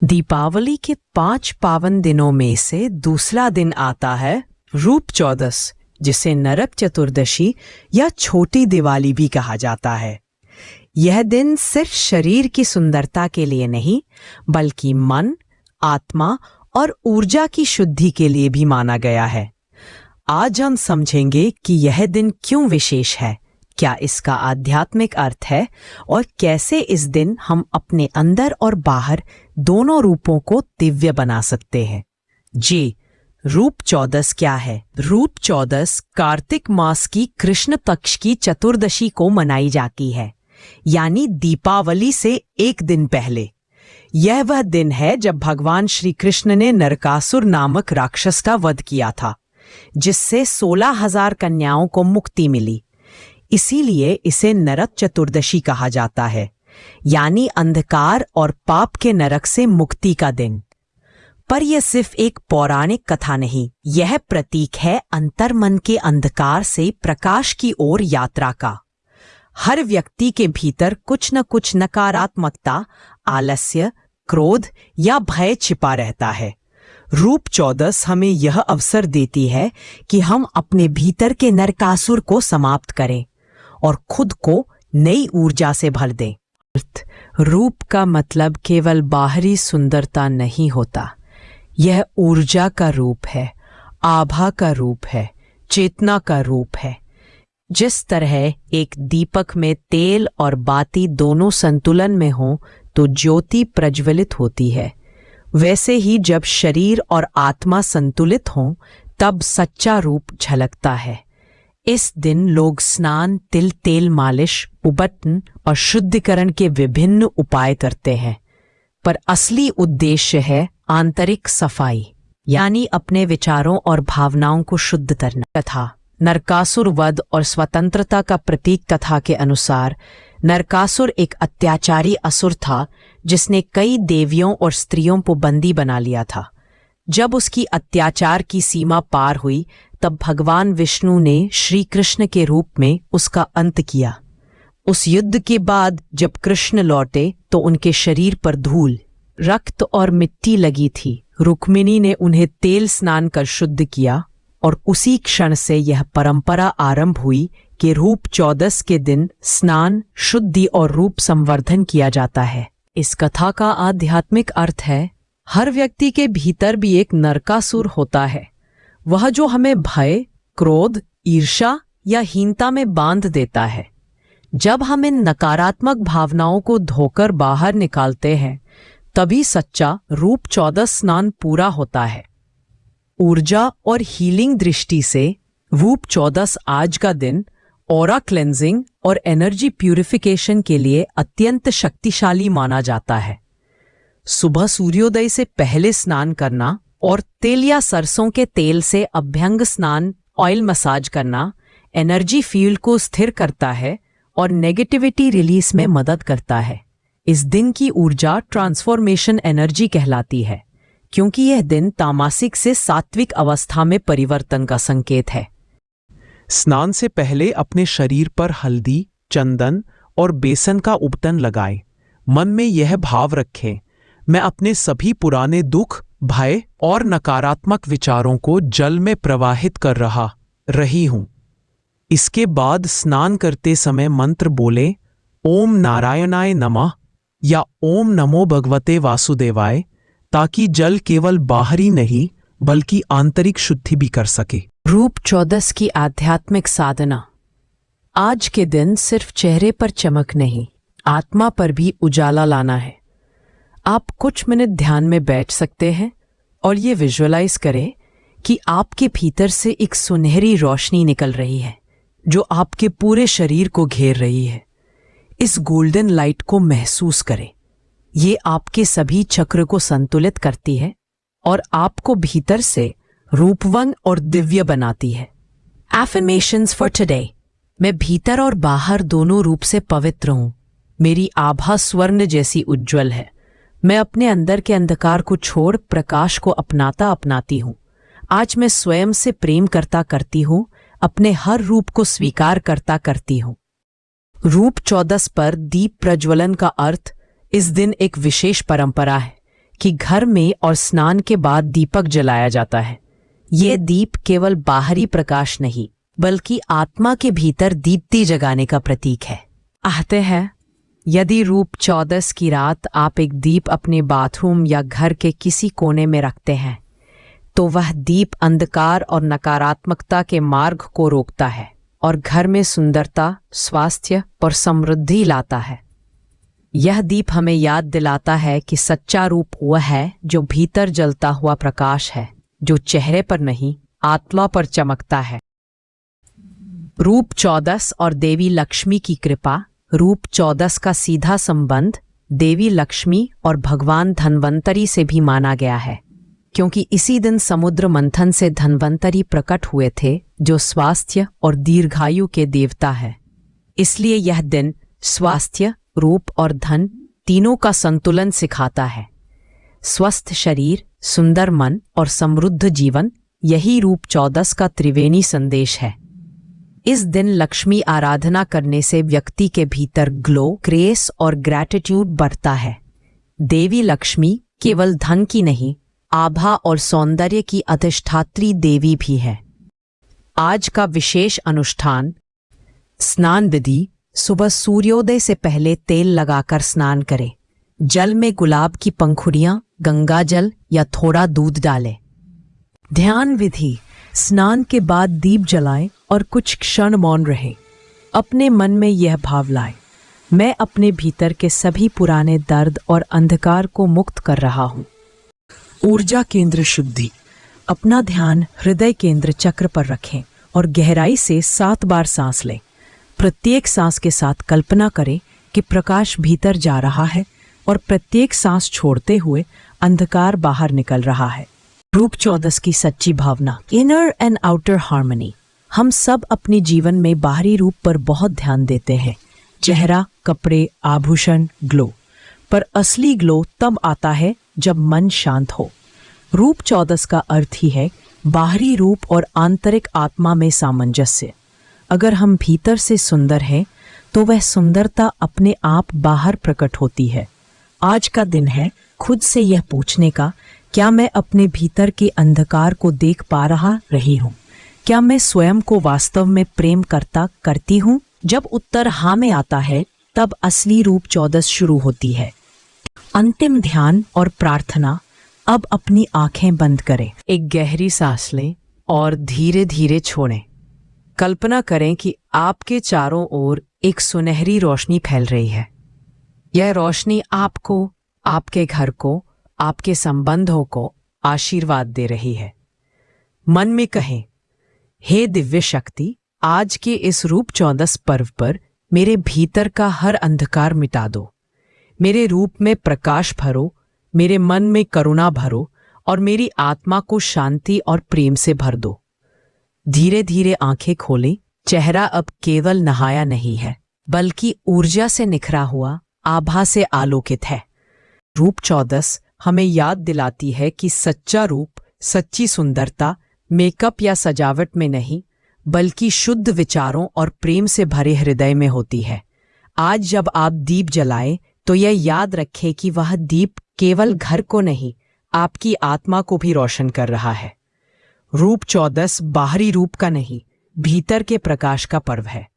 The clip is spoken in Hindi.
दीपावली के 5 पावन दिनों में से दूसरा दिन आता है रूप चौदस, जिसे नरक चतुर्दशी या छोटी दिवाली भी कहा जाता है। यह दिन सिर्फ शरीर की सुंदरता के लिए नहीं, बल्कि मन, आत्मा और ऊर्जा की शुद्धि के लिए भी माना गया है। आज हम समझेंगे कि यह दिन क्यों विशेष है, क्या इसका आध्यात्मिक अर्थ है और कैसे इस दिन हम अपने अंदर और बाहर दोनों रूपों को दिव्य बना सकते हैं। जी, रूप चौदस क्या है? रूप चौदस कार्तिक मास की कृष्ण पक्ष की चतुर्दशी को मनाई जाती है, यानी दीपावली से एक दिन पहले। यह वह दिन है जब भगवान श्री कृष्ण ने नरकासुर नामक राक्षस का वध किया था, जिससे 16,000 कन्याओं को मुक्ति मिली। इसीलिए इसे नरक चतुर्दशी कहा जाता है, यानी अंधकार और पाप के नरक से मुक्ति का दिन। पर यह सिर्फ एक पौराणिक कथा नहीं, यह प्रतीक है अंतर्मन के अंधकार से प्रकाश की ओर यात्रा का। हर व्यक्ति के भीतर कुछ न कुछ नकारात्मकता, आलस्य, क्रोध या भय छिपा रहता है। रूप चौदस हमें यह अवसर देती है कि हम अपने भीतर के नरकासुर को समाप्त करें और खुद को नई ऊर्जा से भर दें। रूप का मतलब केवल बाहरी सुंदरता नहीं होता, यह ऊर्जा का रूप है, आभा का रूप है, चेतना का रूप है। जिस तरह एक दीपक में तेल और बाती दोनों संतुलन में हों तो ज्योति प्रज्वलित होती है, वैसे ही जब शरीर और आत्मा संतुलित हों तब सच्चा रूप झलकता है। इस दिन लोग स्नान, तिल तेल मालिश, उबटन और शुद्धिकरण के विभिन्न उपाय करते हैं, पर असली उद्देश्य है आंतरिक सफाई, यानी अपने विचारों और भावनाओं को शुद्ध करना। कथा नरकासुर वध और स्वतंत्रता का प्रतीक। कथा के अनुसार नरकासुर एक अत्याचारी असुर था जिसने कई देवियों और स्त्रियों को बंदी बना लिया था। जब उसकी अत्याचार की सीमा पार हुई तब भगवान विष्णु ने श्री कृष्ण के रूप में उसका अंत किया। उस युद्ध के बाद जब कृष्ण लौटे तो उनके शरीर पर धूल, रक्त और मिट्टी लगी थी। रुक्मिणी ने उन्हें तेल स्नान कर शुद्ध किया और उसी क्षण से यह परंपरा आरंभ हुई कि रूप चौदस के दिन स्नान, शुद्धि और रूप संवर्धन किया जाता है। इस कथा का आध्यात्मिक अर्थ है, हर व्यक्ति के भीतर भी एक नरकासुर होता है, वह जो हमें भय, क्रोध, ईर्ष्या या हीनता में बांध देता है। जब हम इन नकारात्मक भावनाओं को धोकर बाहर निकालते हैं तभी सच्चा रूप चौदस स्नान पूरा होता है। ऊर्जा और हीलिंग दृष्टि से रूप चौदस आज का दिन ऑरा क्लेंजिंग और एनर्जी प्यूरिफिकेशन के लिए अत्यंत शक्तिशाली माना जाता है। सुबह सूर्योदय से पहले स्नान करना और तेल या सरसों के तेल से अभ्यंग स्नान, ऑयल मसाज करना एनर्जी फील्ड को स्थिर करता है और नेगेटिविटी रिलीज में मदद करता है। इस दिन की ऊर्जा ट्रांसफॉर्मेशन एनर्जी कहलाती है, क्योंकि यह दिन तामसिक से सात्विक अवस्था में परिवर्तन का संकेत है। स्नान से पहले अपने शरीर पर हल्दी, चंदन और बेसन का उपटन लगाएं। मन में यह भाव रखें, मैं अपने सभी पुराने दुख, भय और नकारात्मक विचारों को जल में प्रवाहित कर रही हूं। इसके बाद स्नान करते समय मंत्र बोले, ओम नारायणाय नमः या ओम नमो भगवते वासुदेवाय, ताकि जल केवल बाहरी नहीं बल्कि आंतरिक शुद्धि भी कर सके। रूप चौदस की आध्यात्मिक साधना। आज के दिन सिर्फ चेहरे पर चमक नहीं, आत्मा पर भी उजाला लाना है। आप कुछ मिनट ध्यान में बैठ सकते हैं और ये विजुअलाइज करें कि आपके भीतर से एक सुनहरी रोशनी निकल रही है जो आपके पूरे शरीर को घेर रही है। इस गोल्डन लाइट को महसूस करें। ये आपके सभी चक्र को संतुलित करती है और आपको भीतर से रूपवान और दिव्य बनाती है। Affirmations for today. मैं भीतर और बाहर दोनों रूप से पवित्र हूं। मेरी आभा स्वर्ण जैसी उज्जवल है। मैं अपने अंदर के अंधकार को छोड़ प्रकाश को अपनाती हूं। आज मैं स्वयं से प्रेम करती हूं, अपने हर रूप को स्वीकार करती हूं। रूप चौदस पर दीप प्रज्वलन का अर्थ इस दिन एक विशेष परंपरा है। कि घर में और स्नान के बाद दीपक जलाया जाता है। ये दीप केवल बाहरी प्रकाश नहीं बल्कि आत्मा के भीतर दीप्ति जगाने का प्रतीक है। कहते हैं यदि रूप 14 की रात आप एक दीप अपने बाथरूम या घर के किसी कोने में रखते हैं तो वह दीप अंधकार और नकारात्मकता के मार्ग को रोकता है और घर में सुंदरता, स्वास्थ्य और समृद्धि लाता है। यह दीप हमें याद दिलाता है कि सच्चा रूप वह है जो भीतर जलता हुआ प्रकाश है, जो चेहरे पर नहीं आत्मा पर चमकता है। रूप 14 और देवी लक्ष्मी की कृपा। रूप 14 का सीधा संबंध देवी लक्ष्मी और भगवान धन्वंतरी से भी माना गया है, क्योंकि इसी दिन समुद्र मंथन से धन्वंतरी प्रकट हुए थे जो स्वास्थ्य और दीर्घायु के देवता है। इसलिए यह दिन स्वास्थ्य, रूप और धन तीनों का संतुलन सिखाता है। स्वस्थ शरीर, सुंदर मन और समृद्ध जीवन, यही रूप 14 का त्रिवेणी संदेश है। इस दिन लक्ष्मी आराधना करने से व्यक्ति के भीतर ग्लो, ग्रेस और ग्रैटिट्यूड बढ़ता है। देवी लक्ष्मी केवल धन की नहीं, आभा और सौंदर्य की अधिष्ठात्री देवी भी है। आज का विशेष अनुष्ठान स्नान विधि। सुबह सूर्योदय से पहले तेल लगाकर स्नान करें। जल में गुलाब की पंखुड़ियां, गंगा जल या थोड़ा दूध डालें। ध्यान विधि। स्नान के बाद दीप जलाएं और कुछ क्षण मौन रहें। अपने मन में यह भाव लाएं, मैं अपने भीतर के सभी पुराने दर्द और अंधकार को मुक्त कर रहा हूं। ऊर्जा केंद्र शुद्धि। अपना ध्यान हृदय केंद्र चक्र पर रखें और गहराई से 7 बार सांस लें। प्रत्येक सांस के साथ कल्पना करें कि प्रकाश भीतर जा रहा है और प्रत्येक सांस छोड़ते हुए अंधकार बाहर निकल रहा है। रूप 14 की सच्ची भावना। Inner and outer harmony. हम सब अपने जीवन में बाहरी रूप पर बहुत ध्यान देते हैं, चेहरा, कपड़े, आभूषण, ग्लो। पर असली ग्लो तब आता है जब मन शांत हो। रूप 14 का अर्थ ही है बाहरी रूप और आंतरिक आत्मा में सामंजस्य। अगर हम भीतर से सुंदर हैं तो वह सुंदरता अपने आप बाहर प्रकट होती है। आज का दिन है खुद से यह पूछने का, क्या मैं अपने भीतर के अंधकार को देख पा रही हूँ? क्या मैं स्वयं को वास्तव में प्रेम करती हूँ? जब उत्तर हाँ में आता है तब असली रूप 14 शुरू होती है। अंतिम ध्यान और प्रार्थना। अब अपनी आंखें बंद करें, एक गहरी सांस लें और धीरे धीरे छोड़ें। कल्पना करें कि आपके चारों ओर एक सुनहरी रोशनी फैल रही है। यह रोशनी आपको, आपके घर को, आपके संबंधों को आशीर्वाद दे रही है। मन में कहें, हे दिव्य शक्ति, आज के इस रूप 14 पर्व पर मेरे भीतर का हर अंधकार मिटा दो। मेरे रूप में प्रकाश भरो, मेरे मन में करुणा भरो और मेरी आत्मा को शांति और प्रेम से भर दो। धीरे धीरे आंखें खोलें। चेहरा अब केवल नहाया नहीं है बल्कि ऊर्जा से निखरा हुआ, आभा से आलोकित है। रूप 14 हमें याद दिलाती है कि सच्चा रूप, सच्ची सुंदरता मेकअप या सजावट में नहीं बल्कि शुद्ध विचारों और प्रेम से भरे हृदय में होती है। आज जब आप दीप जलाएं तो यह याद रखें कि वह दीप केवल घर को नहीं, आपकी आत्मा को भी रोशन कर रहा है। रूप 14 बाहरी रूप का नहीं, भीतर के प्रकाश का पर्व है।